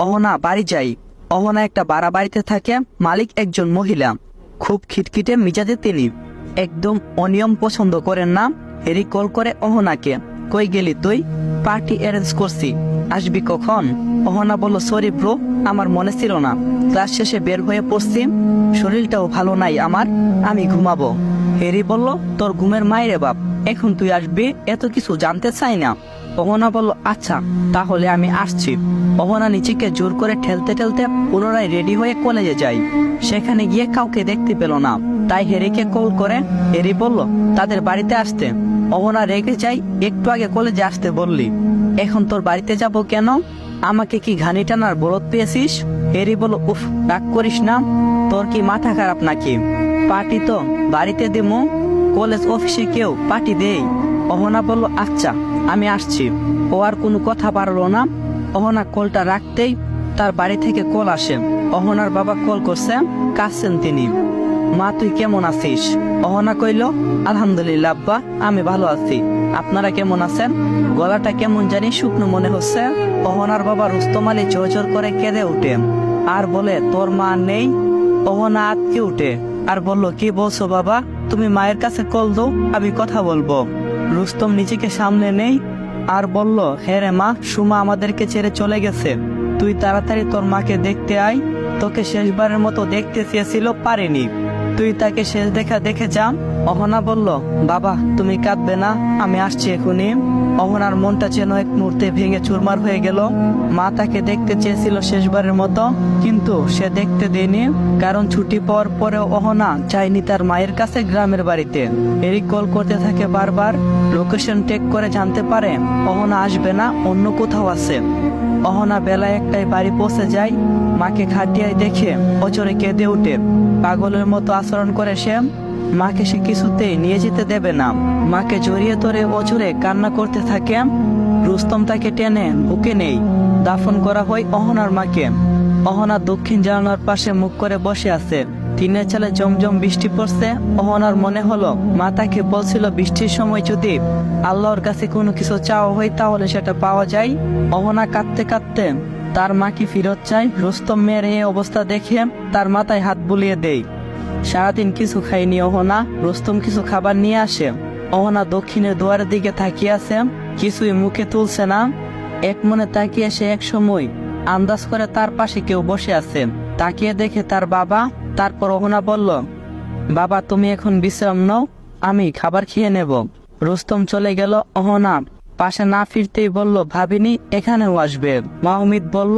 অহনা বাড়ি যাই। অহনা একটা ভাড়া বাড়িতে থাকে, মালিক একজন মহিলা, খুব খিটখিটে মিজাজে তিনি, একদম অনিয়ম পছন্দ করেন না। হেরি কল করে অহনাকে, কই গেলি তুই? পার্টি অ্যারেঞ্জ করছি, আসবি কখন? অহনা বলল, সরি ব্রো, আমার মনে ছিল না, ক্লাস শেষে বের হয়ে পড়ছি, শরীরটাও ভালো নাই আমার, আমি ঘুমাবো। হেরি বলল, তোর ঘুমের মায়েরে বাপ, এখন তুই আসবি এত কিছু জানতে চাই না। অহনা বলল, আচ্ছা তাহলে আমি আসছি। অহনা নিচেকে জোর করে ঠেলতে ঠেলতে পুনরায় রেডি হয়ে কলেজে যায়। সেখানে গিয়ে কাউকে দেখতে পেল না, তাই হেরিকে কল করে। হেরি বলল তাদের বাড়িতে আসতে। অহনা রেগে যায়, একটু আগে কলেজে আসতে বললি, এখন তোর বাড়িতে যাব কেন? আমাকে কি ঘানি টানার বলদ পেয়েছিস? হেরি বলল, উফ রাগ করিস না, তোর কি মাথা খারাপ নাকি? পার্টি তো বাড়িতে দিমু, কলেজ অফিসে কেউ পার্টি দেই? অহনা বলল, আচ্ছা আমি আসছি। ও আর কোনো কথা পারলো না। অহনা কলটা রাখতেই তার বাড়ি থেকে কল আসে। অহনার বাবা কল করছে, কাঁদছেন তিনি। মা তুই কেমন আছিস? অহনা কইল, আলহামদুলিল্লাহ আব্বা, আমি ভালো আছি, আপনারা কেমন আছেন? গলাটা কেমন জানি শুকনো মনে হচ্ছে। অহনার বাবা রুস্তম আলী জোর করে কেঁদে উঠে আর বলে, তোর মা নেই? অহনা আটকে উঠে আর বলল, কি বলছো বাবা? তুমি মায়ের কাছে কল দাও, আমি কথা বলবো। রুস্তম নিজেকে সামনে নেই আর বলল, হ্যাঁ রে মা, সুমা আমাদেরকে ছেড়ে চলে গেছে, তুই তাড়াতাড়ি তোর মাকে দেখতে আয়, তোকে শেষবারের মতো দেখতে চেয়েছিল, পারেনি, তুই তাকে শেষ দেখা দেখে যা। অহনা বলল, বাবা তুমি কাঁদবে না, আমি আসছি এখনই। অহনার মনটা যেন এক মুহূর্তে ভেঙে চুরমার হয়ে গেল। মা তাকে দেখতে চেয়েছিল শেষবারের মতো, কিন্তু সে দেখতে দেয়নি, কারণ ছুটি পাওয়ার পরেও অহনা চায়নি তার মায়ের কাছে গ্রামের বাড়িতে। এরিক কল করতে থাকে বারবার, লোকেশন টেক করে জানতে পারে অহনা আসবে না, অন্য কোথাও আছে। অহনা বেলা একটাই বাড়ি পৌঁছে যায়। মাকে খাটিয়ায় দেখে অচরে কেঁদে উঠে, পাগলের মতো আচরণ করে সে। মাকে সে কিছুতেই নিয়ে যেতে দেবে না। মাকে জড়িয়ে ধরে অচরে কান্না করতে থাকে। রুস্তম তাকে টেনে বুকে নেই, দাফন করা হয় অহনার মাকে। অহনা দক্ষিণ জানালার পাশে মুখ করে বসে আছে। টিনের চালে জমজম বৃষ্টি পড়ছে। অহনার মনে হলো মা তাকে বলছিল বৃষ্টির সময় যদি আল্লাহর কাছে কোনো কিছু চাওয়া হয় তাহলে সেটা পাওয়া যায়। অহনা কাঁদতে কাঁদতে তার মাকে ফেরত চায়। রুস্তম মেয়ের এই অবস্থা দেখে তার মাথায় হাত বুলিয়ে দেয়। সারাদিন কিছু খায়নি অহনা। রুস্তম কিছু খাবার নিয়ে আসে। অহনা দক্ষিণের দুয়ারের দিকে তাকিয়ে আছে, কিছুই মুখে তুলছে না। এক মনে তাকিয়ে সে এক সময় আন্দাজ করে তার পাশে কেউ বসে আছে। তাকিয়ে দেখে তার বাবা। তারপর অহনা বলল, বাবা তুমি এখন বিশ্রাম নাও, আমি খাবার খেয়ে নেব। রুস্তম চলে গেল। অহনা পাশে না ফিরতেই বলল, ভাবিনি এখানেও আসবে। মাহমিদ বলল,